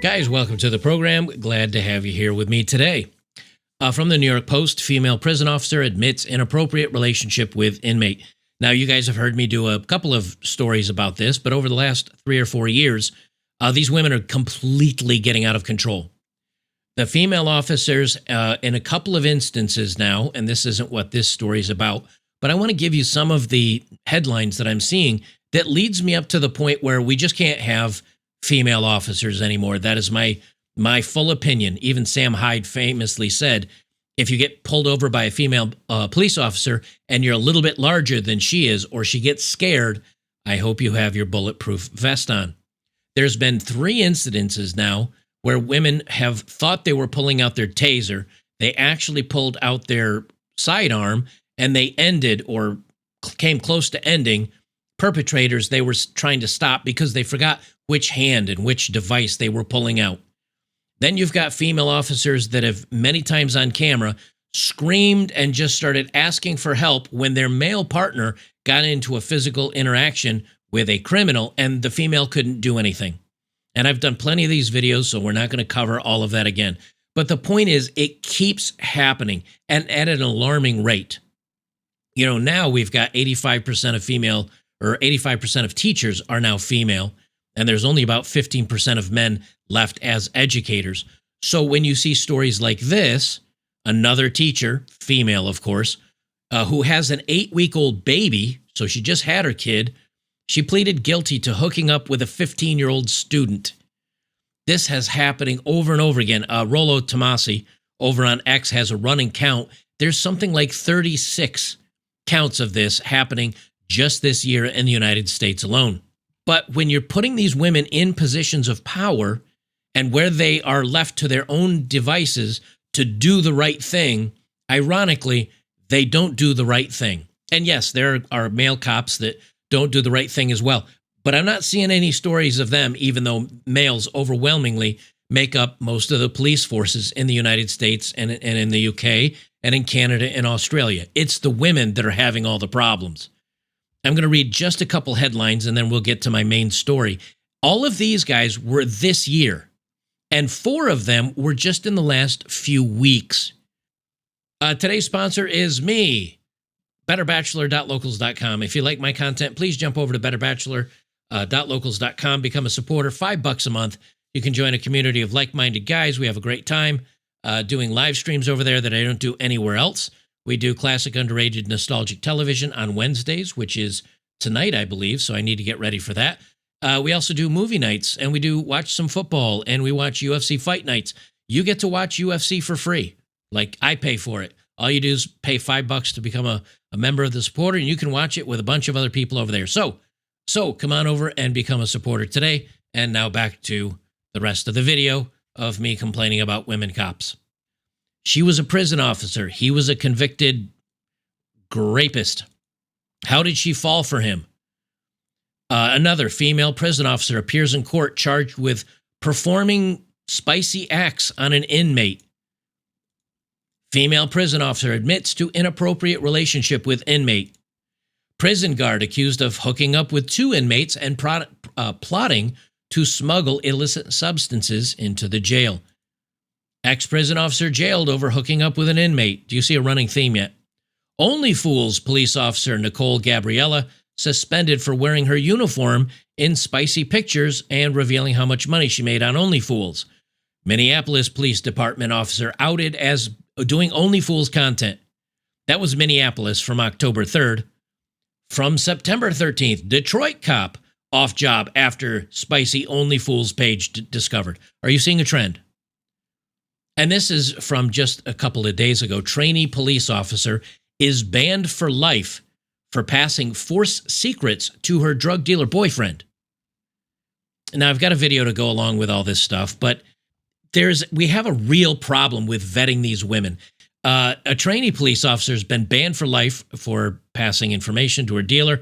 Guys, welcome to the program. Glad to have you here with me today. From the New York Post, female prison officer admits inappropriate relationship with inmate. Now, you guys have heard me do a couple of stories about this, but over the last 3 or 4 years, these women are completely getting out of control. The female officers, in a couple of instances now, and this isn't what this story is about, but I want to give you some of the headlines that I'm seeing that leads me up to the point where we just can't have female officers anymore. That is my full opinion. Even Sam Hyde famously said, if you get pulled over by a female police officer and you're a little bit larger than she is, or she gets scared, I hope you have your bulletproof vest on. There's been 3 incidences now where women have thought they were pulling out their taser. They actually pulled out their sidearm and they ended, or came close to ending, perpetrators they were trying to stop because they forgot which hand and which device they were pulling out. Then you've got female officers that have many times on camera screamed and just started asking for help when their male partner got into a physical interaction with a criminal and the female couldn't do anything. And I've done plenty of these videos, so we're not going to cover all of that again. But the point is, it keeps happening and at an alarming rate. You know, now we've got 85% of female, or 85% of teachers are now female, and there's only about 15% of men left as educators. So when you see stories like this, another teacher, female of course, who has an 8-week-old baby, so she just had her kid, she pleaded guilty to hooking up with a 15-year-old student. This has happening over and over again. Rollo Tomasi over on X has a running count. There's something like 36 counts of this happening just this year in the United States alone. But when you're putting these women in positions of power and where they are left to their own devices to do the right thing, ironically, they don't do the right thing. And yes, there are male cops that don't do the right thing as well. But I'm not seeing any stories of them, even though males overwhelmingly make up most of the police forces in the United States and in the UK and in Canada and Australia. It's the women that are having all the problems. I'm going to read just a couple headlines and then we'll get to my main story. All of these guys were this year, and 4 of them were just in the last few weeks. Today's sponsor is me, betterbachelor.locals.com. If you like my content, please jump over to betterbachelor.locals.com, become a supporter, $5 a month. You can join a community of like-minded guys. We have a great time doing live streams over there that I don't do anywhere else. We do classic, underrated, nostalgic television on Wednesdays, which is tonight, I believe, so I need to get ready for that. We also do movie nights, and we do watch some football, and we watch UFC fight nights. You get to watch UFC for free. Like, I pay for it. All you do is pay $5 to become a member of the supporter, and you can watch it with a bunch of other people over there. So come on over and become a supporter today. And now back to the rest of the video of me complaining about women cops. She was a prison officer. He was a convicted rapist. How did she fall for him? Another female prison officer appears in court charged with performing spicy acts on an inmate. Female prison officer admits to inappropriate relationship with inmate. Prison guard accused of hooking up with 2 inmates and plotting to smuggle illicit substances into the jail. Ex-prison officer jailed over hooking up with an inmate. Do you see a running theme yet? Only Fools police officer Nicole Gabriella suspended for wearing her uniform in spicy pictures and revealing how much money she made on Only Fools. Minneapolis Police Department officer outed as doing Only Fools content. That was Minneapolis from October 3rd. From September 13th, Detroit cop off job after spicy Only Fools page discovered. Are you seeing a trend? And this is from just a couple of days ago. Trainee police officer is banned for life for passing force secrets to her drug dealer boyfriend. Now, I've got a video to go along with all this stuff, but we have a real problem with vetting these women. A trainee police officer has been banned for life for passing information to her dealer.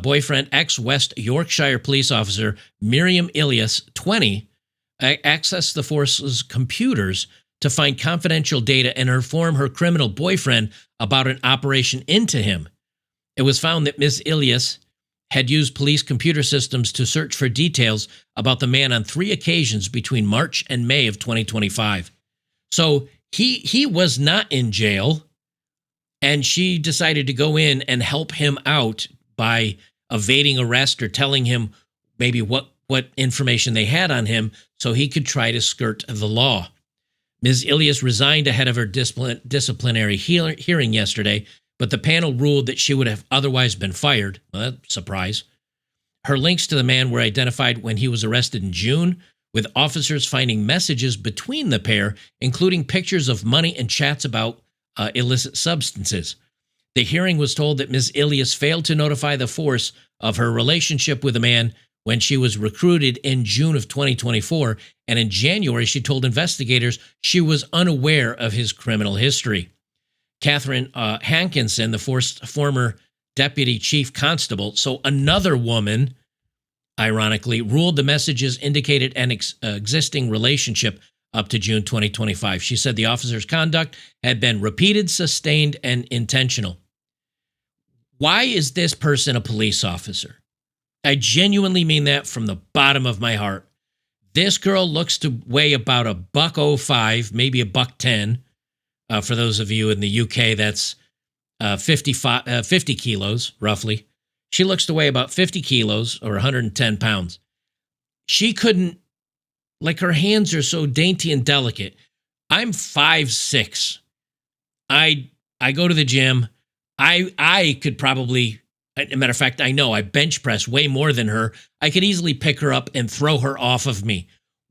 Boyfriend, ex-West Yorkshire police officer Miriam Ilias, 20, accessed the force's computers to find confidential data and inform her criminal boyfriend about an operation into him. It was found that Ms. Ilias had used police computer systems to search for details about the man on 3 occasions between March and May of 2025. So he was not in jail, and she decided to go in and help him out by evading arrest or telling him maybe what information they had on him so he could try to skirt the law. Ms. Ilias resigned ahead of her disciplinary hearing yesterday, but the panel ruled that she would have otherwise been fired. Well, that's a surprise. Her links to the man were identified when he was arrested in June, with officers finding messages between the pair, including pictures of money and chats about illicit substances. The hearing was told that Ms. Ilias failed to notify the force of her relationship with the man when she was recruited in June of 2024, and in January she told investigators she was unaware of his criminal history. Catherine Hankinson, the former deputy chief constable, so another woman, ironically, ruled the messages indicated an existing relationship up to June 2025. She said the officer's conduct had been repeated, sustained, and intentional. Why is this person a police officer? I genuinely mean that from the bottom of my heart. This girl looks to weigh about $105, maybe $110. For those of you in the UK, that's 50 kilos, roughly. She looks to weigh about 50 kilos or 110 pounds. She couldn't, like, her hands are so dainty and delicate. I'm 5'6". I go to the gym. I could probably, as a matter of fact, I know I bench press way more than her. I could easily pick her up and throw her off of me.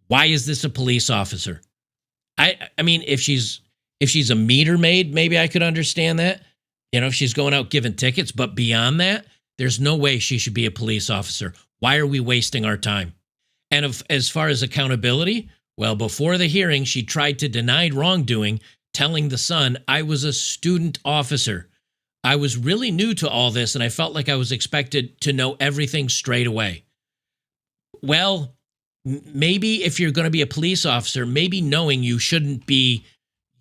Why is this a police officer? I mean, if she's a meter maid, maybe I could understand that. You know, if she's going out giving tickets, but beyond that, there's no way she should be a police officer. Why are we wasting our time? And as far as accountability, well, before the hearing, she tried to deny wrongdoing, telling the Sun, I was a student officer. I was really new to all this, and I felt like I was expected to know everything straight away. Well, maybe if you're going to be a police officer, maybe knowing you shouldn't be,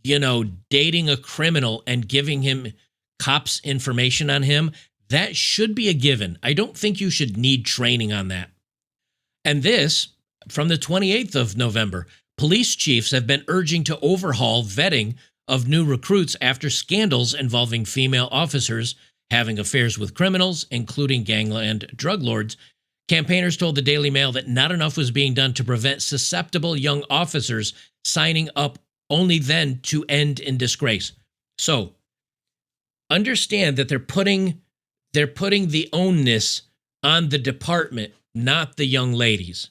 dating a criminal and giving him cops' information on him, that should be a given. I don't think you should need training on that. And this, from the 28th of November, police chiefs have been urging to overhaul vetting of new recruits after scandals involving female officers having affairs with criminals, including gangland drug lords. Campaigners told the Daily Mail that not enough was being done to prevent susceptible young officers signing up only then to end in disgrace. So, understand that they're putting the onus on the department, not the young ladies.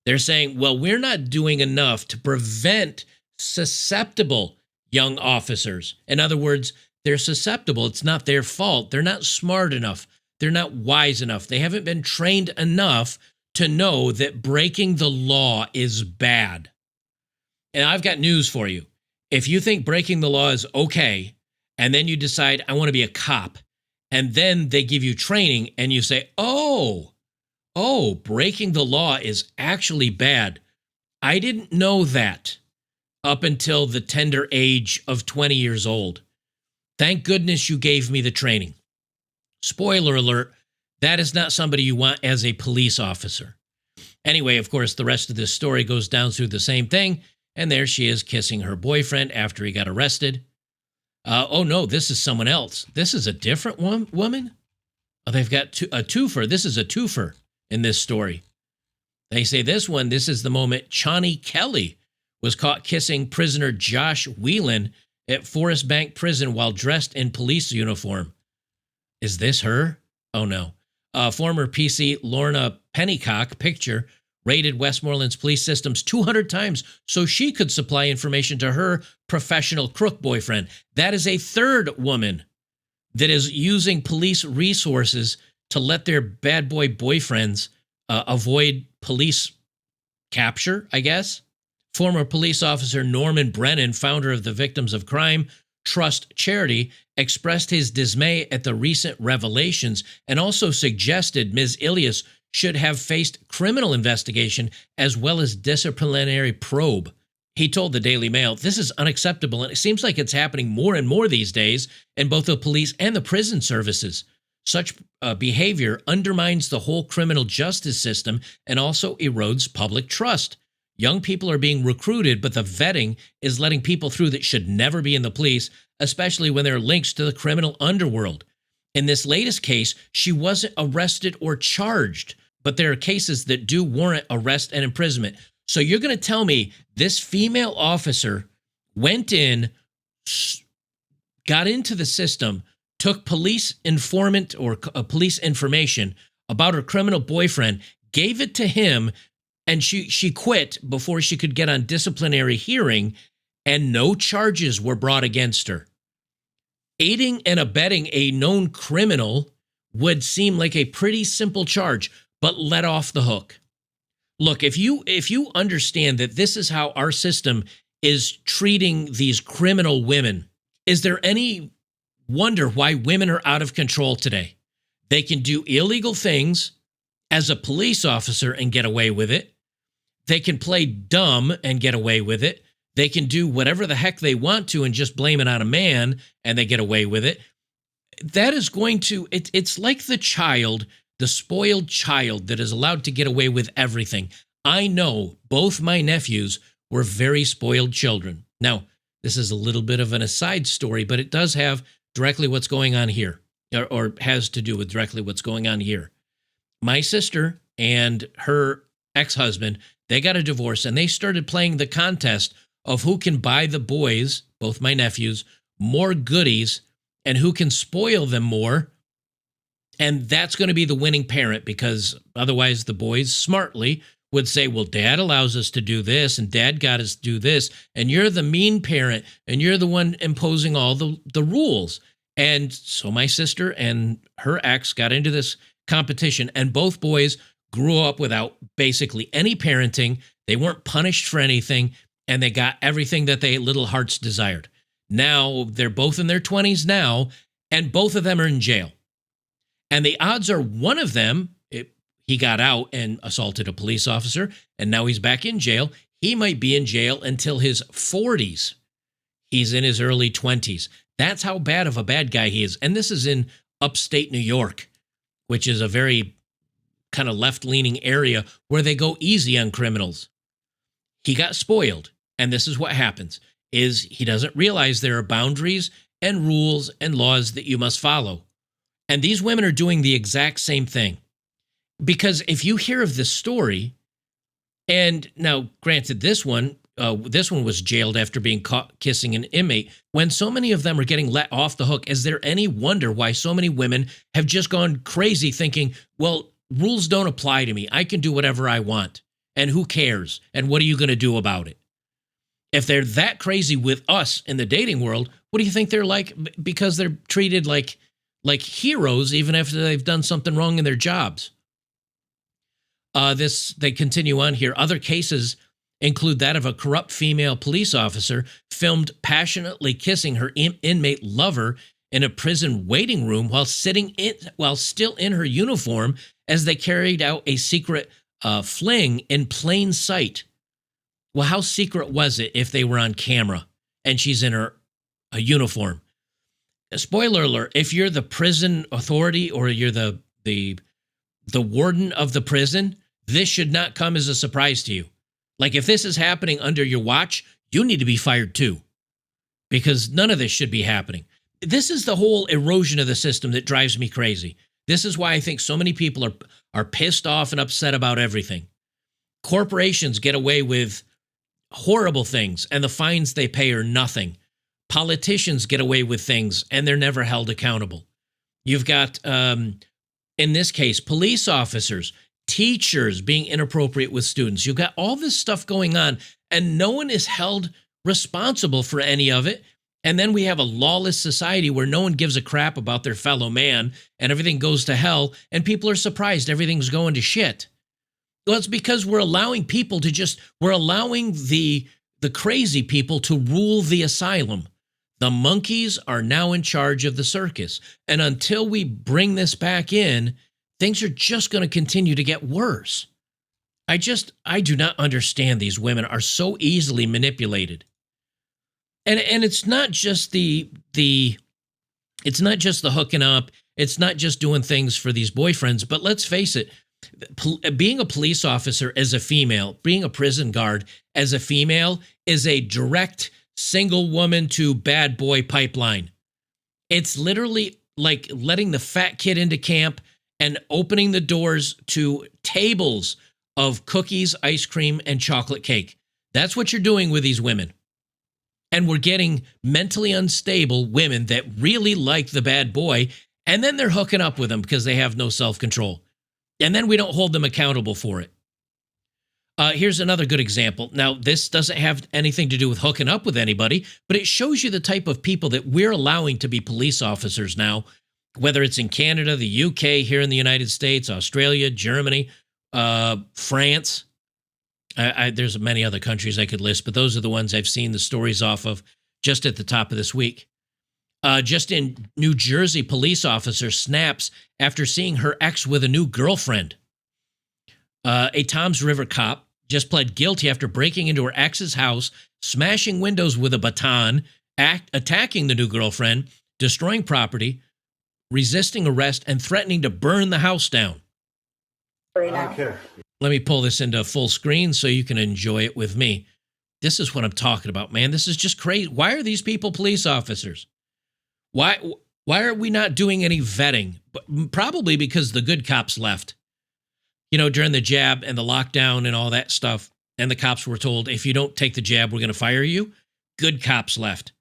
They're saying, well, we're not doing enough to prevent susceptible young officers. In other words, they're susceptible. It's not their fault. They're not smart enough. They're not wise enough. They haven't been trained enough to know that breaking the law is bad. And I've got news for you. If you think breaking the law is okay, and then you decide, I want to be a cop, and then they give you training, and you say, oh, breaking the law is actually bad. I didn't know that up until the tender age of 20 years old. Thank goodness you gave me the training. Spoiler alert, that is not somebody you want as a police officer. Anyway, of course, the rest of this story goes down through the same thing, and there she is kissing her boyfriend after he got arrested. Oh no, this is someone else. This is a different woman? Oh, they've got a twofer. This is a twofer in this story. They say this is the moment Chani Kelly was caught kissing prisoner Josh Whelan at Forest Bank Prison while dressed in police uniform. Is this her? Oh no. Former PC Lorna Pennycock picture raided Westmoreland's police systems 200 times so she could supply information to her professional crook boyfriend. That is a third woman that is using police resources to let their bad boy boyfriends avoid police capture, I guess. Former police officer Norman Brennan, founder of the Victims of Crime Trust charity, expressed his dismay at the recent revelations and also suggested Ms. Ilias should have faced criminal investigation as well as disciplinary probe. He told the Daily Mail, this is unacceptable, and it seems like it's happening more and more these days in both the police and the prison services. Such behavior undermines the whole criminal justice system and also erodes public trust. Young people are being recruited, but the vetting is letting people through that should never be in the police, especially when there are links to the criminal underworld. In this latest case, she wasn't arrested or charged, but there are cases that do warrant arrest and imprisonment. So you're going to tell me this female officer went in, got into the system, took police informant or police information about her criminal boyfriend, gave it to him, and she quit before she could get on disciplinary hearing, and no charges were brought against her. Aiding and abetting a known criminal would seem like a pretty simple charge, but let off the hook. Look, if you understand that this is how our system is treating these criminal women, is there any wonder why women are out of control today? They can do illegal things as a police officer and get away with it. They can play dumb and get away with it. They can do whatever the heck they want to and just blame it on a man and they get away with it. That is going to, it's like the child, the spoiled child that is allowed to get away with everything. I know both my nephews were very spoiled children. Now, this is a little bit of an aside story, but it does have directly what's going on here, or has to do with directly what's going on here. My sister and her ex-husband, they got a divorce and they started playing the contest of who can buy the boys, both my nephews, more goodies and who can spoil them more. And that's going to be the winning parent, because otherwise the boys smartly would say, well, dad allows us to do this and dad got us to do this. And you're the mean parent and you're the one imposing all the rules. And so my sister and her ex got into this competition, and both boys grew up without basically any parenting. They weren't punished for anything, and they got everything that their little hearts desired. Now they're both in their 20s now, and both of them are in jail. And the odds are one of them, he got out and assaulted a police officer, and now he's back in jail. He might be in jail until his 40s. He's in his early 20s. That's how bad of a bad guy he is. And this is in upstate New York, which is a very kind of left-leaning area where they go easy on criminals. He got spoiled, and this is what happens, is he doesn't realize there are boundaries and rules and laws that you must follow. And these women are doing the exact same thing. Because if you hear of this story, and now granted this one was jailed after being caught kissing an inmate, when so many of them are getting let off the hook, is there any wonder why so many women have just gone crazy thinking, well, rules don't apply to me. I can do whatever I want. And who cares? And what are you going to do about it? If they're that crazy with us in the dating world, what do you think they're like? Because they're treated like heroes, even after they've done something wrong in their jobs. They continue on here. Other cases include that of a corrupt female police officer filmed passionately kissing her inmate lover in a prison waiting room while still in her uniform as they carried out a secret fling in plain sight. Well, how secret was it if they were on camera and she's in a uniform? Spoiler alert, if you're the prison authority or you're the warden of the prison, this should not come as a surprise to you. Like, if this is happening under your watch, you need to be fired too, because none of this should be happening. This is the whole erosion of the system that drives me crazy. This is why I think so many people are pissed off and upset about everything. Corporations get away with horrible things, and the fines they pay are nothing. Politicians get away with things, and they're never held accountable. You've got, in this case, police officers, teachers being inappropriate with students. You've got all this stuff going on, and no one is held responsible for any of it. And then we have a lawless society where no one gives a crap about their fellow man, and everything goes to hell, and people are surprised everything's going to shit. Well, it's because we're allowing people to we're allowing the crazy people to rule the asylum. The monkeys are now in charge of the circus. And until we bring this back in, things are just going to continue to get worse. I do not understand. These women are so easily manipulated. And it's not just the hooking up It's not just doing things for these boyfriends, but let's face it, being a police officer as a female, being a prison guard as a female is a direct single woman to bad boy pipeline. It's literally like letting the fat kid into camp and opening the doors to tables of cookies, ice cream, and chocolate cake. That's what you're doing with these women. And we're getting mentally unstable women that really like the bad boy, and then they're hooking up with them because they have no self-control. And then we don't hold them accountable for it. Here's another good example. Now, this doesn't have anything to do with hooking up with anybody, but it shows you the type of people that we're allowing to be police officers now, whether it's in Canada, the UK, here in the United States, Australia, Germany, France. There's many other countries I could list, but those are the ones I've seen the stories off of just at the top of this week. Just in New Jersey, police officer snaps after seeing her ex with a new girlfriend. A Toms River cop just pled guilty after breaking into her ex's house, smashing windows with a baton, attacking the new girlfriend, destroying property, resisting arrest, and threatening to burn the house down. I don't care. Let me pull this into full screen so you can enjoy it with me. This is what I'm talking about, man. This is just crazy. Why are these people police officers? Why are we not doing any vetting? Probably because the good cops left. You know, during the jab and the lockdown and all that stuff, and the cops were told, if you don't take the jab, we're going to fire you. Good cops left.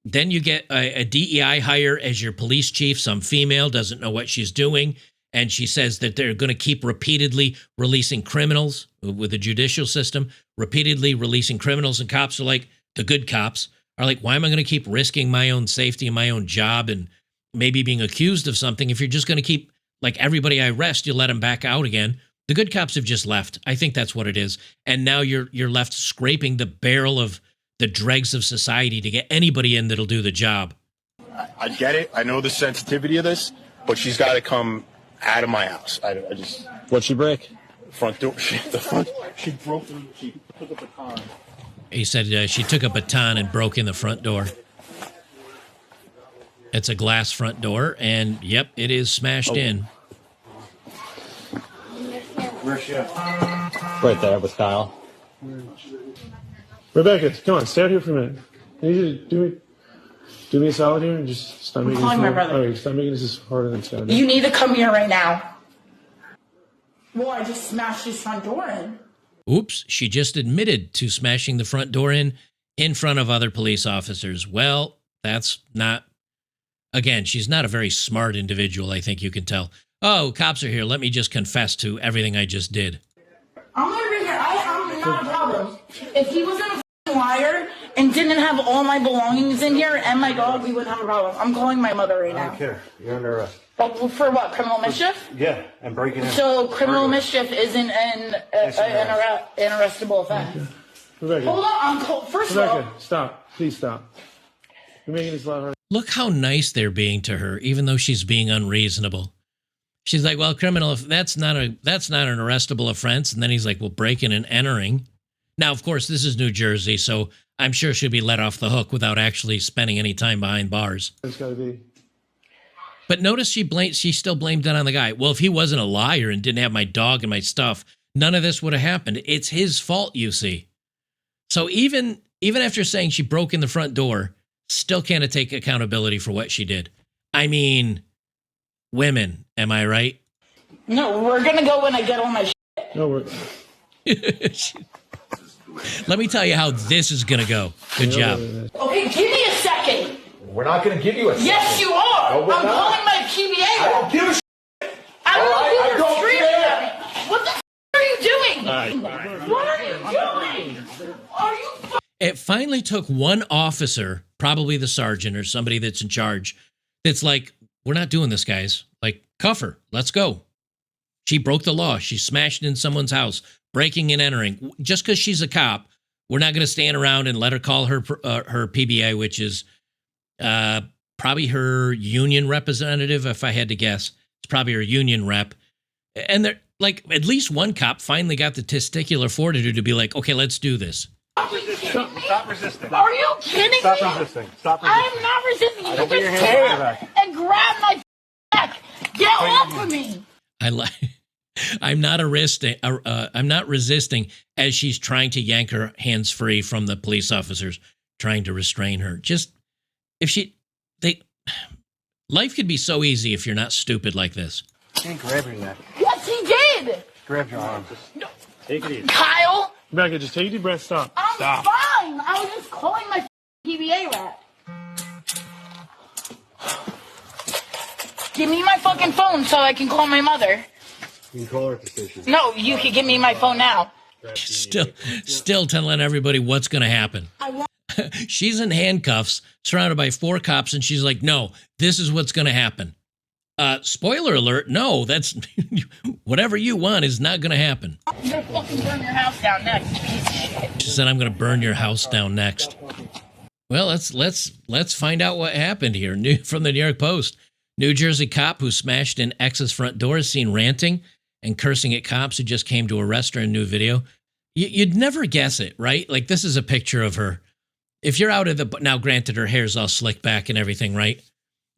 Then you get a DEI hire as your police chief, some female, doesn't know what she's doing, and she says that they're going to keep repeatedly releasing criminals with the judicial system, repeatedly releasing criminals, and cops are like, the good cops are like, why am I going to keep risking my own safety and my own job and maybe being accused of something if you're just going to keep, like, everybody I arrest, you let them back out again? The good cops have just left. I think that's what it is. And now you're left scraping the barrel of the dregs of society to get anybody in that'll do the job. I get it. I know the sensitivity of this, but she's got to come out of my house. I just... What'd she break? Front door. She broke them. She took a baton. He said she took a baton and broke in the front door. It's a glass front door, and yep, it is smashed in. Where's she at? Right there with Kyle. Rebecca, come on, stay out here for a minute. Can you just do me a solid here and just stop making calling my brother. All right, stop making this harder than it's going to be. You need to come here right now. Well, I just smashed his front door in. Oops, she just admitted to smashing the front door in front of other police officers. Well, that's not... Again, she's not a very smart individual, I think you can tell. Oh, cops are here. Let me just confess to everything I just did. I'm going to be here. I'm not a problem. If he wasn't a f***ing liar and didn't have all my belongings in here and my dog, we wouldn't have a problem. I'm calling my mother right I now. don't care. You're under arrest. But for what? Criminal mischief? Yeah, and breaking in. So criminal mischief isn't an arrestable offense. Rebecca, Hold on. First of all... Rebecca, stop. Please stop. You're making this a lot harder. Look how nice they're being to her, even though she's being unreasonable. She's like, well, criminal, that's not an arrestable offense. And then he's like, well, breaking and entering. Now, of course, this is New Jersey, so I'm sure she'll be let off the hook without actually spending any time behind bars. It's got to be. But notice she still blamed it on the guy. Well, if he wasn't a liar and didn't have my dog and my stuff, none of this would have happened. It's his fault, you see. So even after saying she broke in the front door, still can't take accountability for what she did. I mean... Women, am I right? No, we're going to go when I get all my shit. No, we're... Let me tell you how this is going to go. Good job. Okay, give me a second. We're not going to give you a second. Yes, you are. No, we're I'm not. calling my PBA. I don't give a shit. I don't know I who don't you're screaming care. at me. What the are you doing? What are you doing? Are you It finally took one officer, probably the sergeant or somebody that's in charge, that's like, we're not doing this, guys. Like, cuff her. Let's go. She broke the law. She smashed in someone's house, breaking and entering. Just because she's a cop, we're not going to stand around and let her call her PBA, which is probably her union representative, if I had to guess. It's probably her union rep. And they're like, at least one cop finally got the testicular fortitude to be like, okay, let's do this. Stop resisting. Are you kidding me? Stop resisting. Stop resisting. I'm not resisting. You Put your just hands turn behind your back. and grab my neck Get off of me! I like. I'm not I'm not resisting as she's trying to yank her hands free from the police officers trying to restrain her. Just life could be so easy if you're not stupid like this. Can't grab your neck. Yes, he did! Grab your arm. Take it easy. Kyle! Rebecca, just take a deep breath. Stop. I'm Stop. fine! I was just calling my PBA rep. Give me my fucking phone so I can call my mother. You can call her at the station. No, you can give me my phone now. Still telling everybody what's going to happen. She's in handcuffs, surrounded by 4 cops, and she's like, no, this is what's going to happen. Spoiler alert, no, that's whatever you want is not going to happen. I'm gonna fucking burn your house down next, piece of shit. She said, I'm going to burn your house down next. Well, let's find out what happened here. From the New York Post. New Jersey cop who smashed in ex's front door is seen ranting and cursing at cops who just came to arrest her in a new video. You'd never guess it, right? Like, this is a picture of her. If you're out at now granted, her hair's all slicked back and everything, right?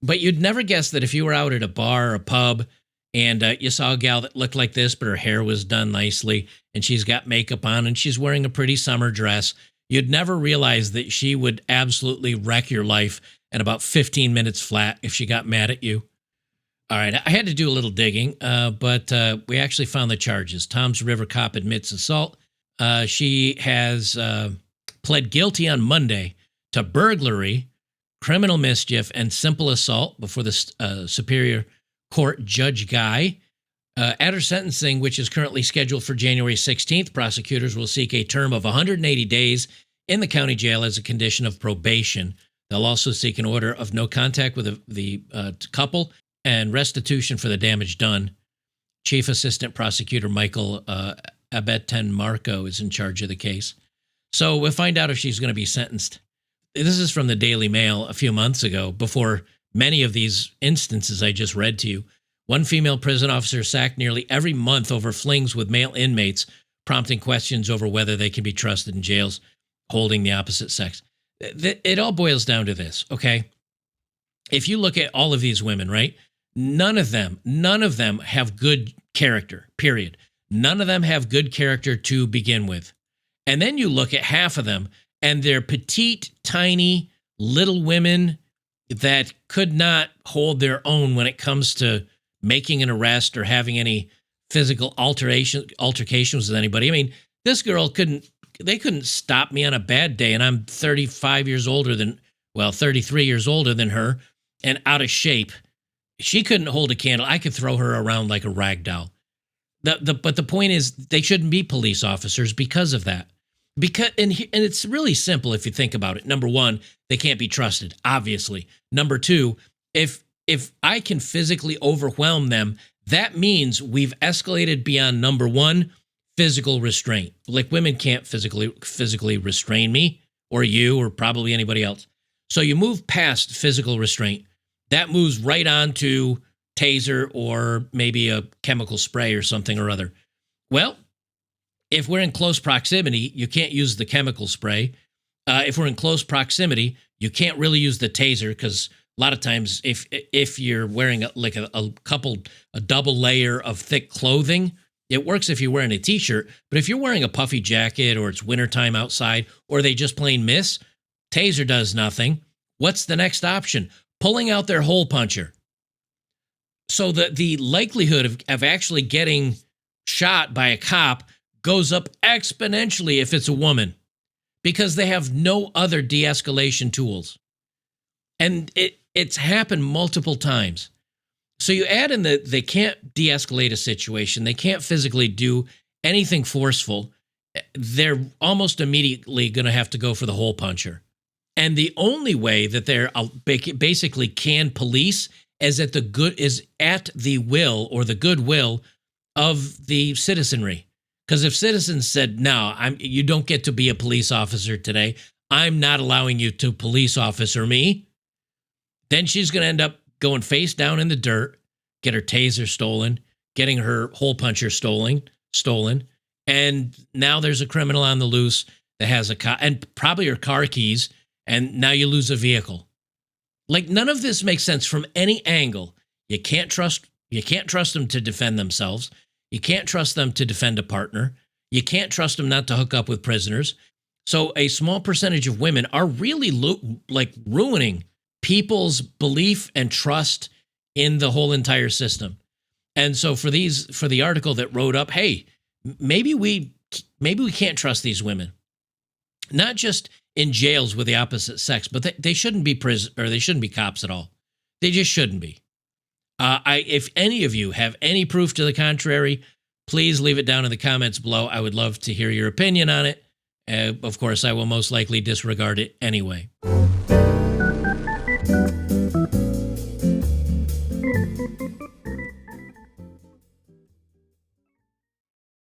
But you'd never guess that if you were out at a bar or a pub and you saw a gal that looked like this, but her hair was done nicely and she's got makeup on and she's wearing a pretty summer dress, you'd never realize that she would absolutely wreck your life in about 15 minutes flat if she got mad at you. All right, I had to do a little digging, but we actually found the charges. Toms River cop admits assault. She has pled guilty on Monday to burglary, criminal mischief, and simple assault before the Superior Court Judge Guy. At her sentencing, which is currently scheduled for January 16th, prosecutors will seek a term of 180 days in the county jail as a condition of probation. They'll also seek an order of no contact with the couple and restitution for the damage done. Chief Assistant Prosecutor Michael Abeten-Marco is in charge of the case. So we'll find out if she's going to be sentenced. This is from the Daily Mail a few months ago, before many of these instances I just read to you. One female prison officer sacked nearly every month over flings with male inmates, prompting questions over whether they can be trusted in jails holding the opposite sex. It all boils down to this, okay? If you look at all of these women, right? None of them have good character, period. None of them have good character to begin with. And then you look at half of them, and they're petite, tiny, little women that could not hold their own when it comes to making an arrest or having any physical altercations with anybody. I mean, this girl couldn't stop me on a bad day, and I'm 33 years older than her and out of shape. She couldn't hold a candle. I could throw her around like a rag doll. But the point is, they shouldn't be police officers because of that. And it's really simple if you think about it. Number one, they can't be trusted, obviously. Number two, if I can physically overwhelm them, that means we've escalated beyond number one, physical restraint. Like, women can't physically restrain me or you or probably anybody else. So you move past physical restraint. That moves right on to taser or maybe a chemical spray or something or other. Well, if we're in close proximity, you can't use the chemical spray. If we're in close proximity, you can't really use the taser, because a lot of times if you're wearing a double layer of thick clothing, it works if you're wearing a t-shirt. But if you're wearing a puffy jacket or it's wintertime outside or they just plain miss, taser does nothing. What's the next option? Pulling out their hole puncher. So the likelihood of actually getting shot by a cop goes up exponentially if it's a woman, because they have no other de-escalation tools. And it's happened multiple times. So you add in that they can't de-escalate a situation. They can't physically do anything forceful. They're almost immediately going to have to go for the hole puncher. And the only way that they're basically can police is at the will or the goodwill of the citizenry. Because if citizens said, no, you don't get to be a police officer today, I'm not allowing you to police officer me, then she's going to end up going face down in the dirt, get her taser stolen, getting her hole puncher stolen, and now there's a criminal on the loose that has and probably her car keys, and now you lose a vehicle. Like, none of this makes sense from any angle. You can't trust You can't trust them to defend themselves. You can't trust them to defend a partner. You can't trust them not to hook up with prisoners. So a small percentage of women are really ruining people's belief and trust in the whole entire system. And so for the article that wrote up, hey, maybe we can't trust these women, not just in jails with the opposite sex, but they shouldn't be they shouldn't be cops at all. They just shouldn't be. If any of you have any proof to the contrary, please leave it down in the comments below. I would love to hear your opinion on it. Of course, I will most likely disregard it anyway.